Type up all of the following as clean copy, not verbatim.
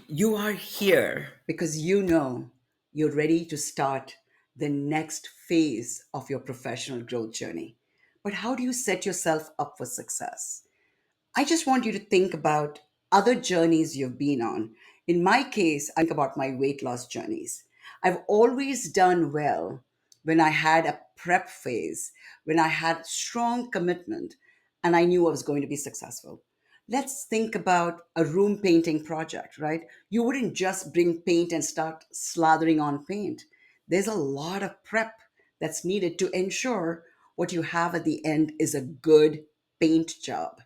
You are here because you know you're ready to start the next phase of your professional growth journey. But how do you set yourself up for success? I just want you to think about other journeys you've been on. In my case, I think about my weight loss journeys. I've always done well when I had a prep phase, when I had strong commitment, and I knew I was going to be successful. Let's think about a room painting project, right? You wouldn't just bring paint and start slathering on paint. There's a lot of prep that's needed to ensure what you have at the end is a good paint job.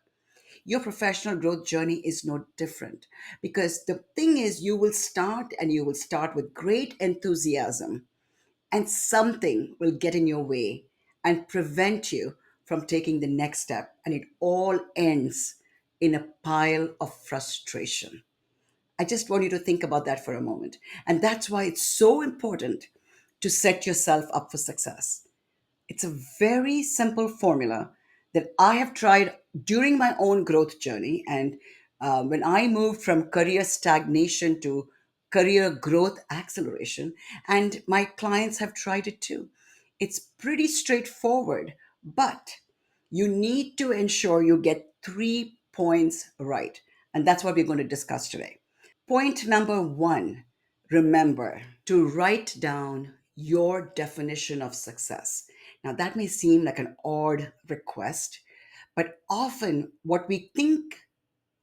Your professional growth journey is no different because the thing is, you will start with great enthusiasm, and something will get in your way and prevent you from taking the next step. And it all ends in a pile of frustration. I just want you to think about that for a moment. And that's why it's so important to set yourself up for success. It's a very simple formula that I have tried during my own growth journey. And when I moved from career stagnation to career growth acceleration, and my clients have tried it too. It's pretty straightforward, but you need to ensure you get 3 points right. And that's what we're going to discuss today. Point number one, remember to write down your definition of success. Now, that may seem like an odd request, but often what we think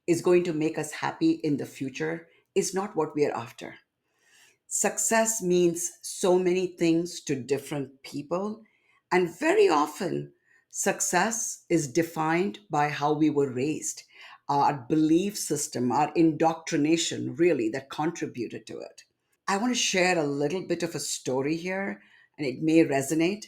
is going to make us happy in the future is not what we are after. Success means so many things to different people, and very often, success is defined by how we were raised, our belief system, our indoctrination, really, that contributed to it. I want to share a little bit of a story here, and it may resonate.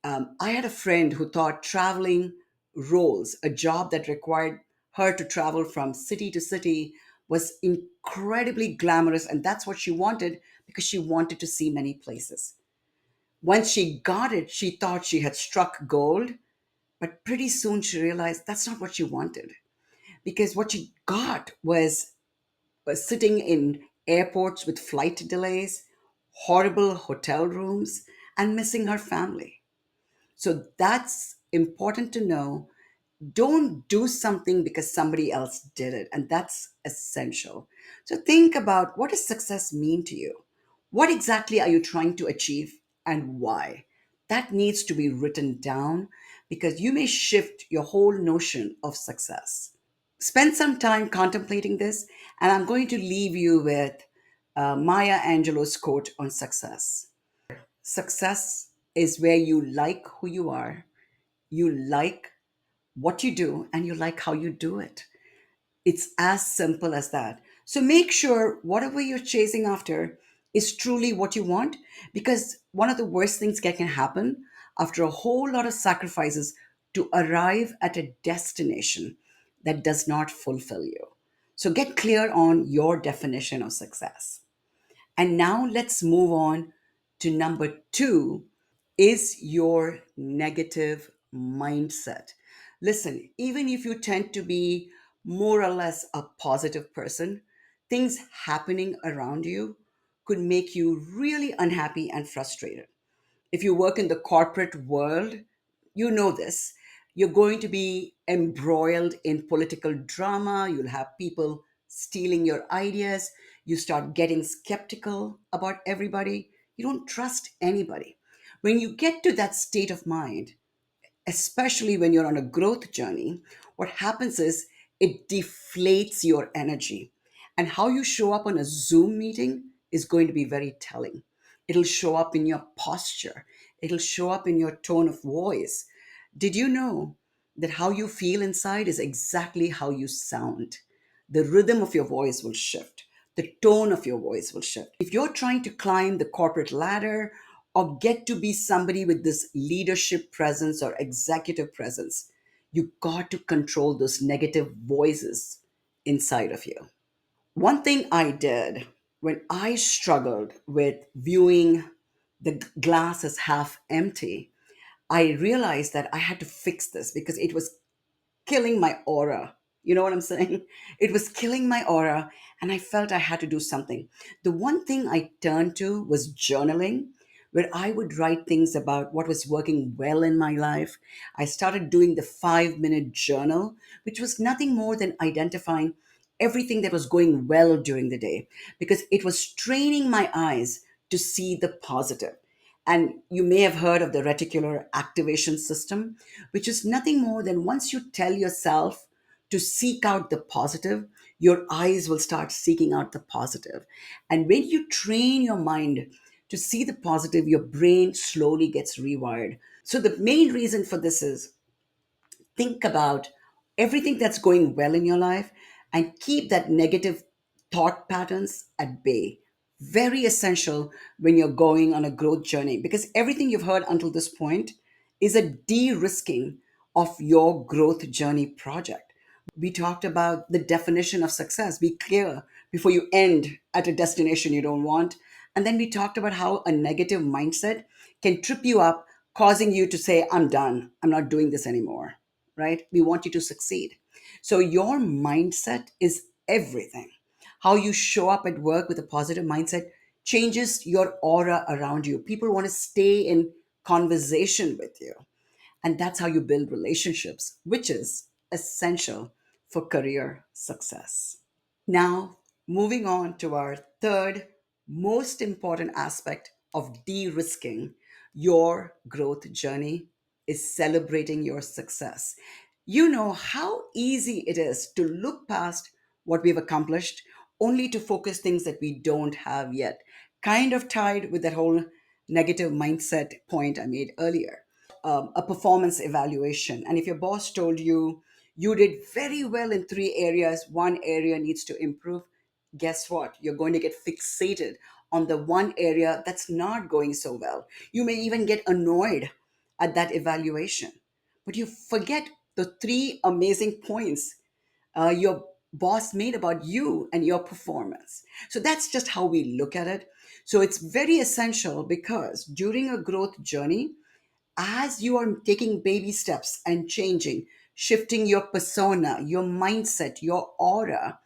I had a friend who thought traveling roles, a job that required her to travel from city to city, was incredibly glamorous, and that's what she wanted because she wanted to see many places. Once she got it, she thought she had struck gold, but pretty soon she realized that's not what she wanted because what she got was sitting in airports with flight delays, horrible hotel rooms, and missing her family. So that's important to know. Don't do something because somebody else did it. And that's essential. So think about, what does success mean to you? What exactly are you trying to achieve and why? That needs to be written down because you may shift your whole notion of success. Spend some time contemplating this, and I'm going to leave you with Maya Angelou's quote on success. Success is where you like who you are, you like what you do, and you like how you do it. It's as simple as that. So make sure whatever you're chasing after is truly what you want, because one of the worst things that can happen after a whole lot of sacrifices to arrive at a destination that does not fulfill you. So get clear on your definition of success. And now let's move on to number two, is your negative mindset. Listen, even if you tend to be more or less a positive person, things happening around you could make you really unhappy and frustrated. If you work in the corporate world, you know this. You're going to be embroiled in political drama. You'll have people stealing your ideas. You start getting skeptical about everybody. You don't trust anybody. When you get to that state of mind, especially when you're on a growth journey, what happens is it deflates your energy. And how you show up on a Zoom meeting is going to be very telling. It'll show up in your posture, it'll show up in your tone of voice. Did you know that how you feel inside is exactly how you sound? The rhythm of your voice will shift. The tone of your voice will shift. If you're trying to climb the corporate ladder or get to be somebody with this leadership presence or executive presence, you got to control those negative voices inside of you. One thing I did when I struggled with viewing the glass as half empty, I realized that I had to fix this because it was killing my aura. You know what I'm saying? It was killing my aura, and I felt I had to do something. The one thing I turned to was journaling, where I would write things about what was working well in my life. I started doing the 5 minute journal, which was nothing more than identifying everything that was going well during the day, because it was training my eyes to see the positive. And you may have heard of the reticular activation system, which is nothing more than once you tell yourself to seek out the positive, your eyes will start seeking out the positive. And when you train your mind to see the positive, your brain slowly gets rewired. So, the main reason for this is think about everything that's going well in your life and keep that negative thought patterns at bay. Very essential when you're going on a growth journey, because everything you've heard until this point is a de-risking of your growth journey project. We talked about the definition of success. Be clear before you end at a destination you don't want. And then we talked about how a negative mindset can trip you up, causing you to say, I'm done. I'm not doing this anymore. Right? We want you to succeed. So your mindset is everything. How you show up at work with a positive mindset changes your aura around you. People want to stay in conversation with you. And that's how you build relationships, which is essential for career success. Now, moving on to our third most important aspect of de risking your growth journey is celebrating your success. You know how easy it is to look past what we've accomplished only to focus things that we don't have yet. Kind of tied with that whole negative mindset point I made earlier. A performance evaluation. And if your boss told you you did very well in three areas, one area needs to improve, guess what? You're going to get fixated on the one area that's not going so well. You may even get annoyed at that evaluation, but you forget the three amazing points your boss made about you and your performance. So that's just how we look at it. So it's very essential because during a growth journey, as you are taking baby steps and changing, shifting your persona, your mindset, your aura,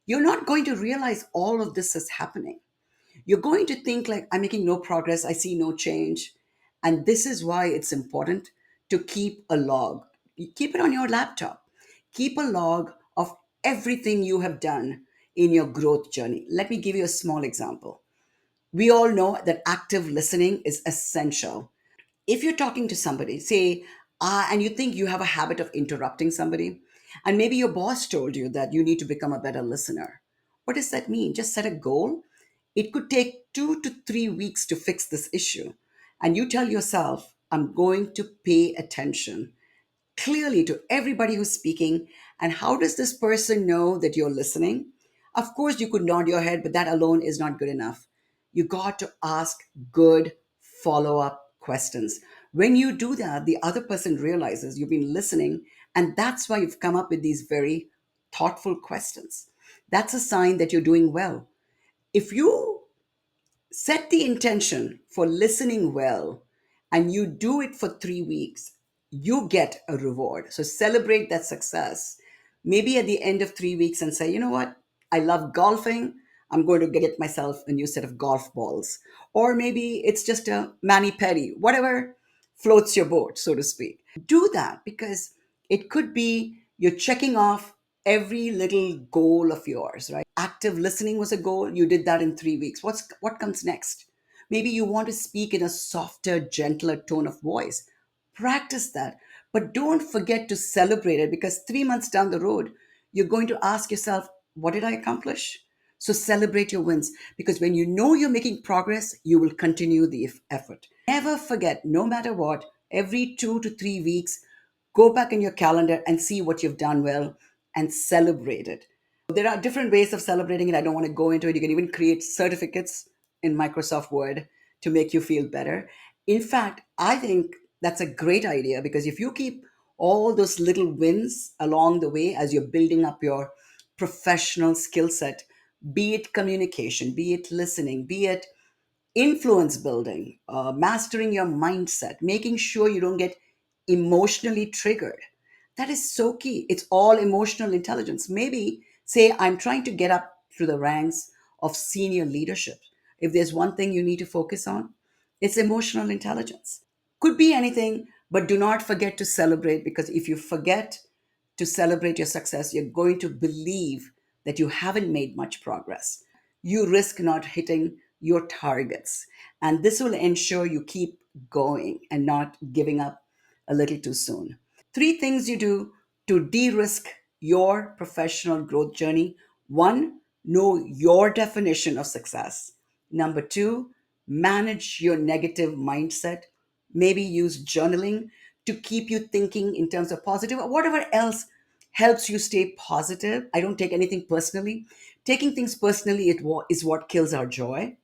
you're not going to realize all of this is happening. You're going to think like, I'm making no progress, I see no change. And this is why it's important to keep a log. You keep it on your laptop. Keep a log of everything you have done in your growth journey. Let me give you a small example. We all know that active listening is essential. If you're talking to somebody, say, and you think you have a habit of interrupting somebody, and maybe your boss told you that you need to become a better listener. What does that mean? Just set a goal. It could take 2 to 3 weeks to fix this issue. And you tell yourself, I'm going to pay attention clearly to everybody who's speaking. And how does this person know that you're listening? Of course, you could nod your head, but that alone is not good enough. You got to ask good follow up questions. When you do that, the other person realizes you've been listening, and that's why you've come up with these very thoughtful questions. That's a sign that you're doing well. If you set the intention for listening well and you do it for 3 weeks, you get a reward. So celebrate that success. Maybe at the end of 3 weeks and say, you know what? I love golfing. I'm going to get myself a new set of golf balls. Or maybe it's just a mani pedi, whatever floats your boat, so to speak. Do that because it could be you're checking off every little goal of yours, right? Active listening was a goal. You did that in 3 weeks. What comes next? Maybe you want to speak in a softer, gentler tone of voice. Practice that. But don't forget to celebrate it because 3 months down the road, you're going to ask yourself, what did I accomplish? So celebrate your wins because when you know you're making progress, you will continue the effort. Never forget, no matter what, every 2 to 3 weeks, go back in your calendar and see what you've done well and celebrate it. There are different ways of celebrating it. I don't want to go into it. You can even create certificates in Microsoft Word to make you feel better. In fact, I think that's a great idea because if you keep all those little wins along the way as you're building up your professional skill set, be it communication, be it listening, be it influence building, mastering your mindset, making sure you don't get emotionally triggered. That is so key. It's all emotional intelligence. Maybe say I'm trying to get up through the ranks of senior leadership. If there's one thing you need to focus on, it's emotional intelligence. Could be anything, but do not forget to celebrate, because if you forget to celebrate your success, you're going to believe that you haven't made much progress. You risk not hitting your targets. And this will ensure you keep going and not giving up a little too soon. Three things you do to de risk your professional growth journey. One, know your definition of success. Number two, manage your negative mindset. Maybe use journaling to keep you thinking in terms of positive or whatever else helps you stay positive. I don't take anything personally. Taking things personally is what kills our joy.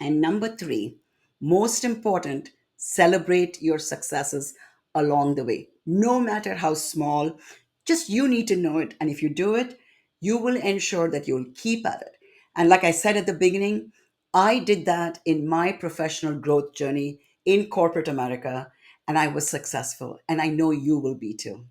And number three, most important, celebrate your successes along the way, no matter how small. Just you need to know it. And if you do it, you will ensure that you'll keep at it. And like I said at the beginning, I did that in my professional growth journey in corporate America, and I was successful. And I know you will be too.